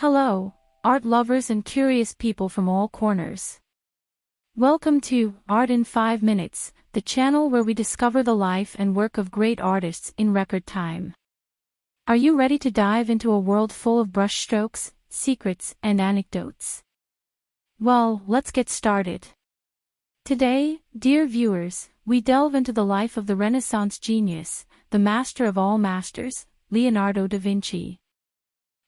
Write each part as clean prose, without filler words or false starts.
Hello, art lovers and curious people from all corners. Welcome to Art in 5 Minutes, the channel where we discover the life and work of great artists in record time. Are you ready to dive into a world full of brushstrokes, secrets, and anecdotes? Well, let's get started. Today, dear viewers, we delve into the life of the Renaissance genius, the master of all masters, Leonardo da Vinci.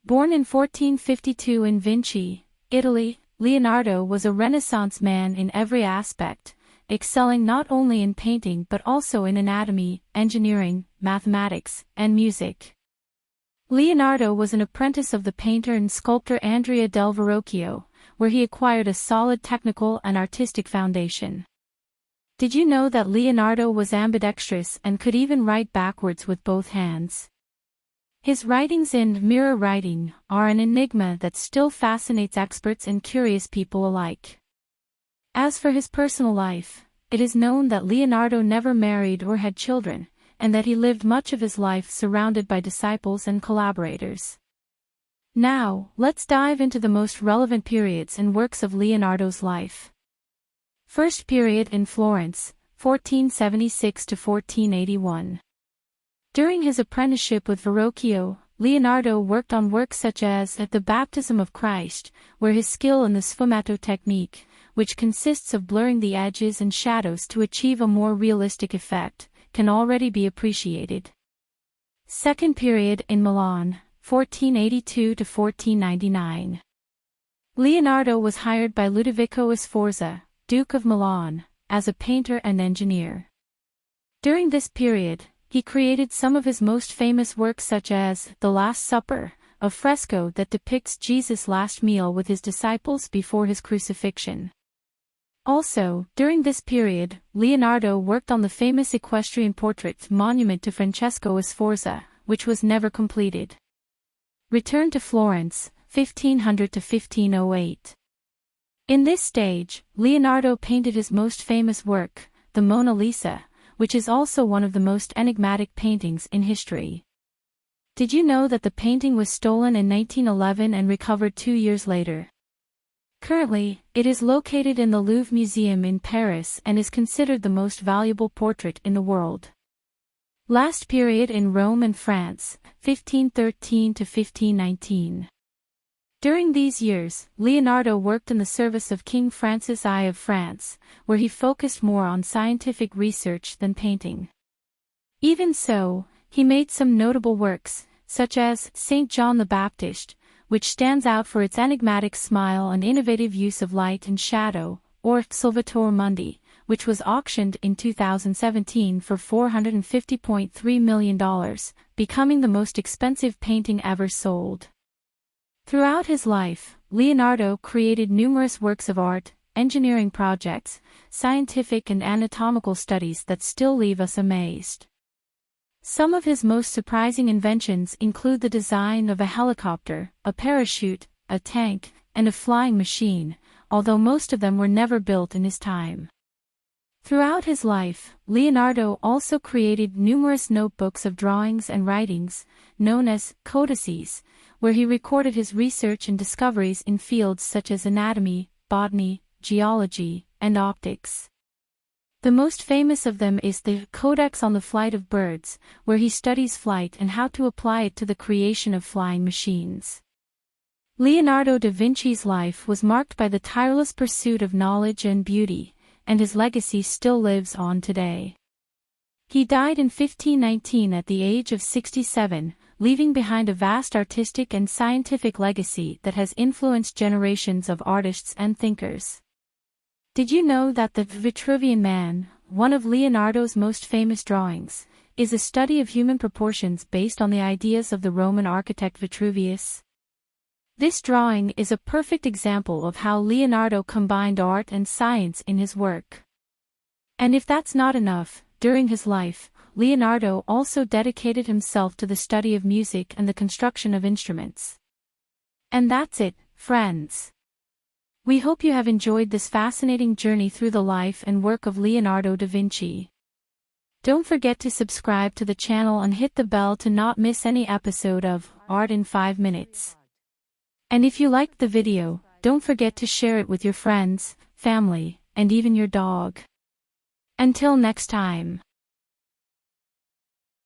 Born in 1452 in Vinci, Italy, Leonardo was a Renaissance man in every aspect, excelling not only in painting but also in anatomy, engineering, mathematics, and music. Leonardo was an apprentice of the painter and sculptor Andrea del Verrocchio, where he acquired a solid technical and artistic foundation. Did you know that Leonardo was ambidextrous and could even write backwards with both hands? His writings in mirror writing are an enigma that still fascinates experts and curious people alike. As for his personal life, it is known that Leonardo never married or had children, and that he lived much of his life surrounded by disciples and collaborators. Now, let's dive into the most relevant periods and works of Leonardo's life. First period in Florence, 1476 to 1481. During his apprenticeship with Verrocchio, Leonardo worked on works such as The Baptism of Christ, where his skill in the sfumato technique, which consists of blurring the edges and shadows to achieve a more realistic effect, can already be appreciated. Second period in Milan, 1482 to 1499. Leonardo was hired by Ludovico Sforza, Duke of Milan, as a painter and engineer. During this period, he created some of his most famous works such as The Last Supper, a fresco that depicts Jesus' last meal with his disciples before his crucifixion. Also, during this period, Leonardo worked on the famous equestrian portrait monument to Francesco Sforza, which was never completed. Return to Florence, 1500 to 1508. In this stage, Leonardo painted his most famous work, the Mona Lisa, which is also one of the most enigmatic paintings in history. Did you know that the painting was stolen in 1911 and recovered 2 years later? Currently, it is located in the Louvre Museum in Paris and is considered the most valuable portrait in the world. Last period in Rome and France, 1513 to 1519. During these years, Leonardo worked in the service of King Francis I of France, where he focused more on scientific research than painting. Even so, he made some notable works, such as Saint John the Baptist, which stands out for its enigmatic smile and innovative use of light and shadow, or Salvator Mundi, which was auctioned in 2017 for $450.3 million, becoming the most expensive painting ever sold. Throughout his life, Leonardo created numerous works of art, engineering projects, scientific and anatomical studies that still leave us amazed. Some of his most surprising inventions include the design of a helicopter, a parachute, a tank, and a flying machine, although most of them were never built in his time. Throughout his life, Leonardo also created numerous notebooks of drawings and writings, known as codices, where he recorded his research and discoveries in fields such as anatomy, botany, geology, and optics. The most famous of them is the Codex on the Flight of Birds, where he studies flight and how to apply it to the creation of flying machines. Leonardo da Vinci's life was marked by the tireless pursuit of knowledge and beauty, and his legacy still lives on today. He died in 1519 at the age of 67, leaving behind a vast artistic and scientific legacy that has influenced generations of artists and thinkers. Did you know that the Vitruvian Man, one of Leonardo's most famous drawings, is a study of human proportions based on the ideas of the Roman architect Vitruvius? This drawing is a perfect example of how Leonardo combined art and science in his work. And if that's not enough, during his life, Leonardo also dedicated himself to the study of music and the construction of instruments. And that's it, friends. We hope you have enjoyed this fascinating journey through the life and work of Leonardo da Vinci. Don't forget to subscribe to the channel and hit the bell to not miss any episode of Art in 5 Minutes. And if you liked the video, don't forget to share it with your friends, family, and even your dog. Until next time.